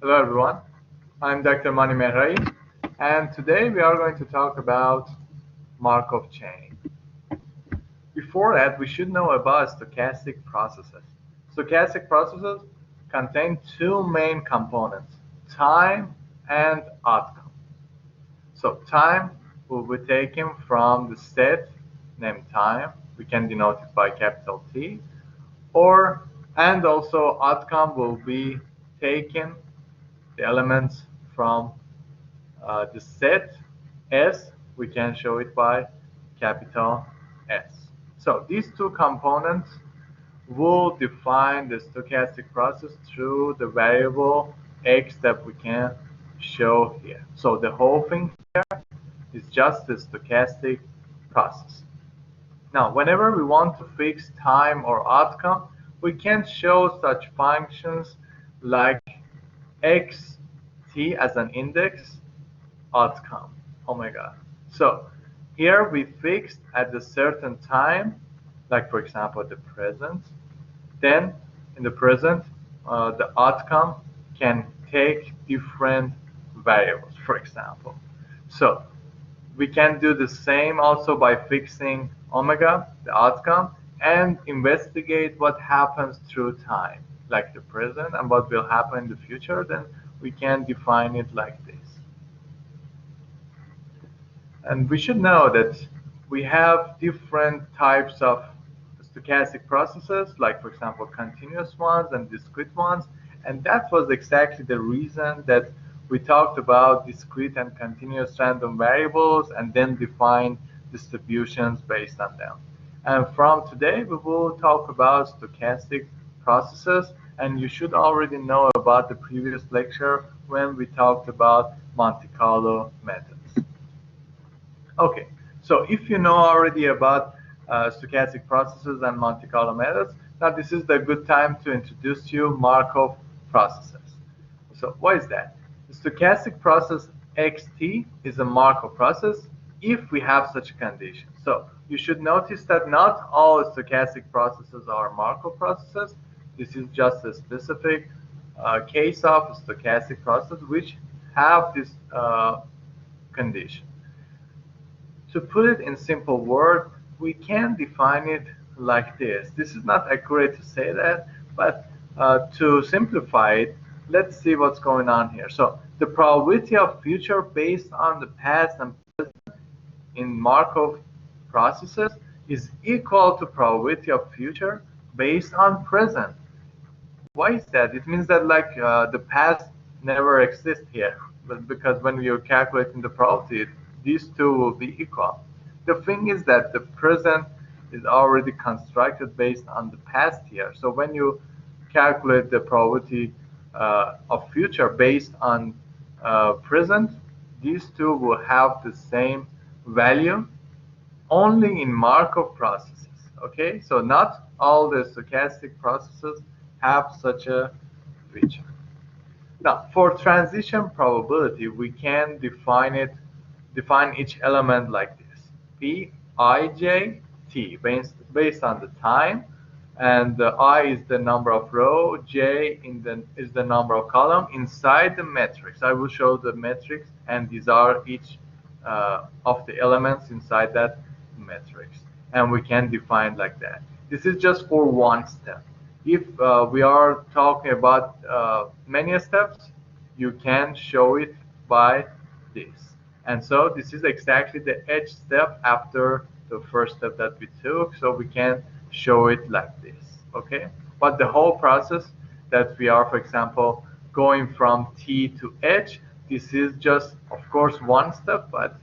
Hello everyone, I'm Dr. Mehraei, and today we are going to talk about Markov Chain. Before that, we should know about stochastic processes. Stochastic processes contain two main components, time and outcome. So time will be taken from the state named time, we can denote it by capital T, and also outcome will be taken the elements from the set S, we can show it by capital S. So these two components will define the stochastic process through the variable x that we can show here. So the whole thing here is just the stochastic process. Now, whenever we want to fix time or outcome, we can show such functions like xt as an index outcome, omega. So here we fixed at a certain time, like for example the present. Then in the present, the outcome can take different variables, for example. So we can do the same also by fixing omega, the outcome, and investigate what happens through time, like the present, and what will happen in the future. Then we can define it like this. And we should know that we have different types of stochastic processes, like for example continuous ones and discrete ones, and that was exactly the reason that we talked about discrete and continuous random variables and then define distributions based on them. And from today we will talk about stochastic processes, and you should already know about the previous lecture when we talked about Monte Carlo methods. Okay, so if you know already about stochastic processes and Monte Carlo methods, now this is the good time to introduce you Markov processes. So what is that? The stochastic process xt is a Markov process if we have such a condition. So you should notice that not all stochastic processes are Markov processes. This is just a specific case of a stochastic process which have this condition. To put it in simple words, we can define it like this. This is not accurate to say that, but to simplify it, let's see what's going on here. So the probability of future based on the past and present in Markov processes is equal to probability of future based on present. Why is that? It means that like the past never exists here, but because when you're calculating the probability, these two will be equal. The thing is that the present is already constructed based on the past here. So when you calculate the probability of future based on present, these two will have the same value only in Markov processes. Okay, so not all the stochastic processes have such a feature. Now, for transition probability, we can define each element like this: P, I, J, T, based on the time, and the I is the number of row, J is the number of column inside the matrix. I will show the matrix, and these are each of the elements inside that matrix, and we can define like that. This is just for one step. If we are talking about many steps, you can show it by this. And so this is exactly the edge step after the first step that we took, so we can show it like this, okay? But the whole process that we are, for example, going from T to H, this is just, of course, one step, but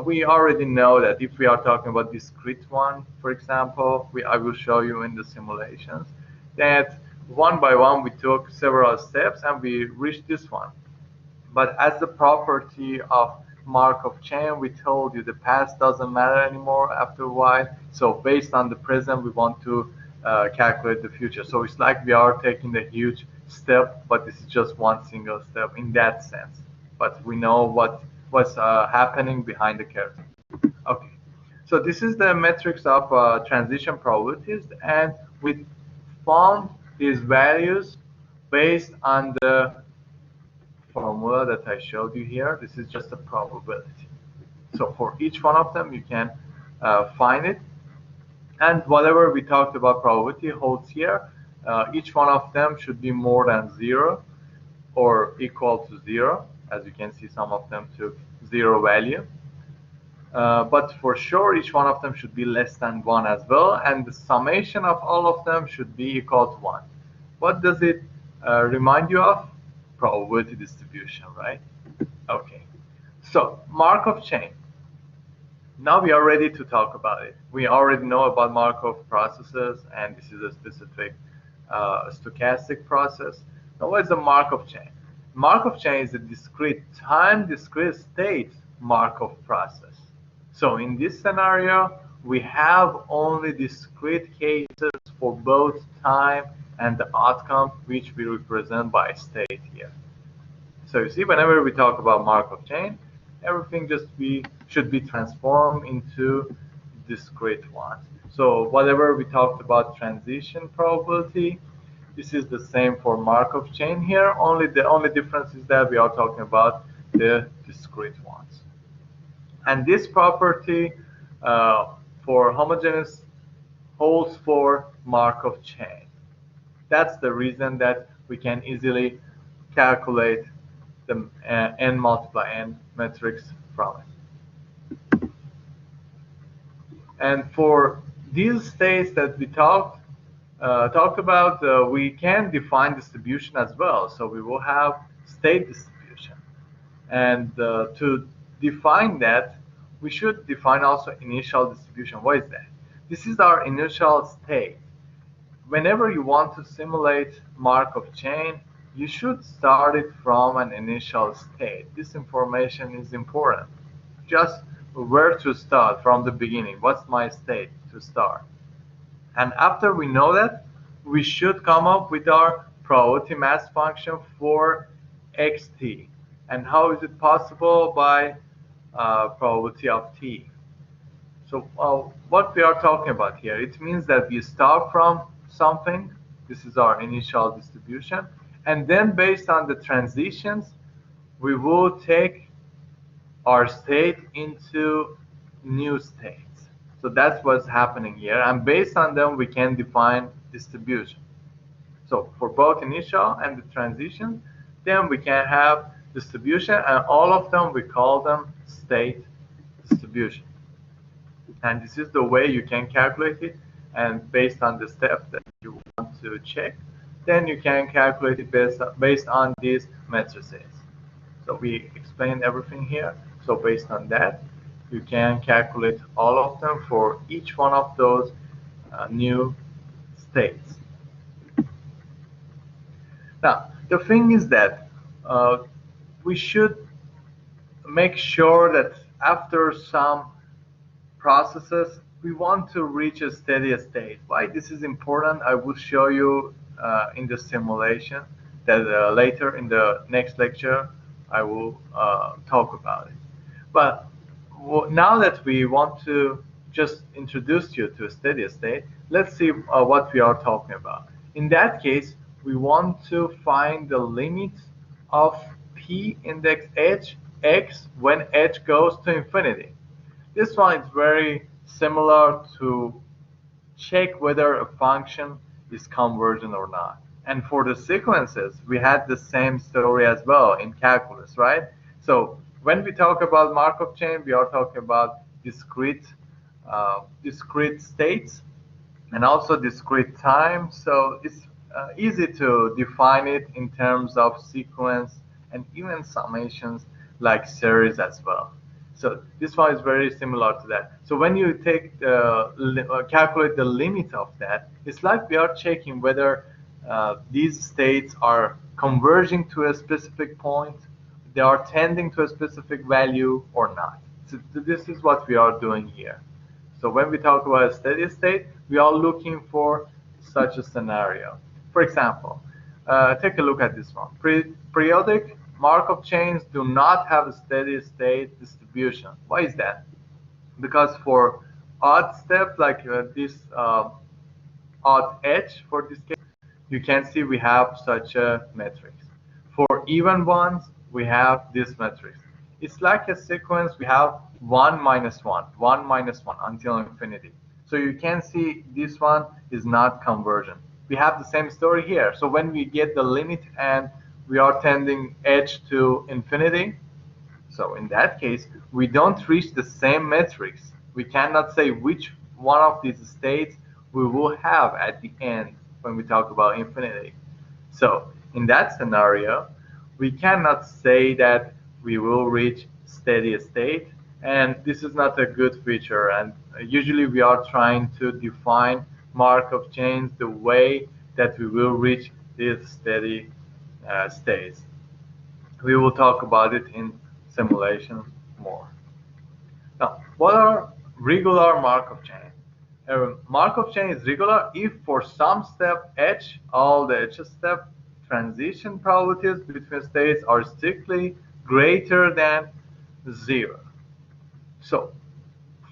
we already know that if we are talking about discrete one, for example, I will show you in the simulations, that one by one we took several steps and we reached this one. But as the property of Markov chain, we told you the past doesn't matter anymore after a while. So based on the present, we want to calculate the future. So it's like we are taking a huge step, but this is just one single step in that sense. But we know what's happening behind the curtain. Okay, so this is the metrics of transition probabilities, and we found these values based on the formula that I showed you here. This is just a probability. So for each one of them, you can find it. And whatever we talked about probability holds here. Each one of them should be more than 0 or equal to 0. As you can see, some of them took 0 value. But for sure, each one of them should be less than 1 as well. And the summation of all of them should be equal to 1. What does it remind you of? Probability distribution, right? Okay. So Markov chain. Now we are ready to talk about it. We already know about Markov processes, and this is a specific stochastic process. Now what is a Markov chain? Markov chain is a discrete time, discrete state Markov process. So in this scenario, we have only discrete cases for both time and the outcome, which we represent by state here. So you see, whenever we talk about Markov chain, everything should be transformed into discrete ones. So whatever we talked about transition probability, this is the same for Markov chain here. The only difference is that we are talking about the discrete ones. And this property for homogeneous holds for Markov chain. That's the reason that we can easily calculate the n multiply n matrix from it. And for these states that we talked about, we can define distribution as well. So we will have state distribution. And to define that, we should define also initial distribution. What is that? This is our initial state. Whenever you want to simulate Markov chain, you should start it from an initial state. This information is important. Just where to start from the beginning. What's my state to start? And after we know that, we should come up with our probability mass function for xt. And how is it possible? By probability of t. So what we are talking about here, it means that we start from something. This is our initial distribution. And then based on the transitions, we will take our state into new states. So that's what's happening here. And based on them, we can define distribution. So for both initial and the transition, then we can have distribution, and all of them, we call them state distribution. And this is the way you can calculate it. And based on the step that you want to check, then you can calculate it based on these matrices. So we explained everything here. So based on that, you can calculate all of them for each one of those new states. Now, the thing is that we should make sure that after some processes, we want to reach a steady state. Why this is important, I will show you in the simulation that later in the next lecture I will talk about it. But now that we want to just introduce you to a steady state, let's see what we are talking about. In that case, we want to find the limit of p index h x when h goes to infinity. This one is very similar to check whether a function is convergent or not. And for the sequences, we had the same story as well in calculus, right? So when we talk about Markov chain, we are talking about discrete states and also discrete time. So it's easy to define it in terms of sequence and even summations like series as well. So this one is very similar to that. So when you take calculate the limit of that, it's like we are checking whether these states are converging to a specific point, they are tending to a specific value or not. So this is what we are doing here. So when we talk about a steady state, we are looking for such a scenario. For example, take a look at this one. Periodic Markov chains do not have a steady state distribution. Why is that? Because for odd step like this odd edge, for this case, you can see we have such a matrix. For even ones, we have this matrix. It's like a sequence. We have 1 minus 1, 1 minus 1 until infinity. So you can see this one is not conversion. We have the same story here. So when we get the limit and we are tending edge to infinity, so in that case, we don't reach the same matrix. We cannot say which one of these states we will have at the end when we talk about infinity. So in that scenario, we cannot say that we will reach steady state, and this is not a good feature. And usually we are trying to define Markov chains the way that we will reach these steady states. We will talk about it in simulation more. Now, what are regular Markov chain? A Markov chain is regular if for some step h, all the h step transition probabilities between states are strictly greater than 0. So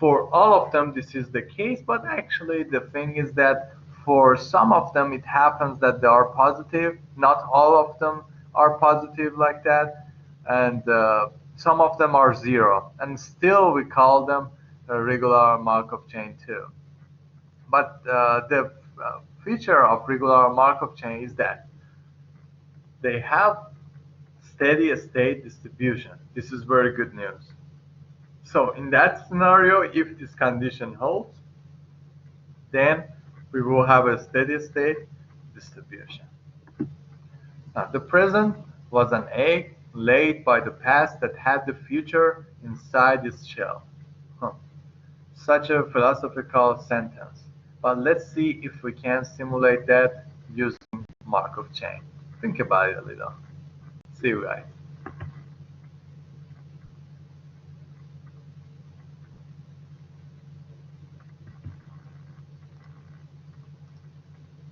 for all of them this is the case, but actually the thing is that for some of them it happens that they are positive. Not all of them are positive like that, and some of them are 0, and still we call them a regular Markov chain too. But the feature of regular Markov chain is that they have steady state distribution. This is very good news. So in that scenario, if this condition holds, then we will have a steady state distribution. Now, the present was an egg laid by the past that had the future inside its shell. Such a philosophical sentence. But let's see if we can simulate that using Markov chain. Think about it a little. See you guys.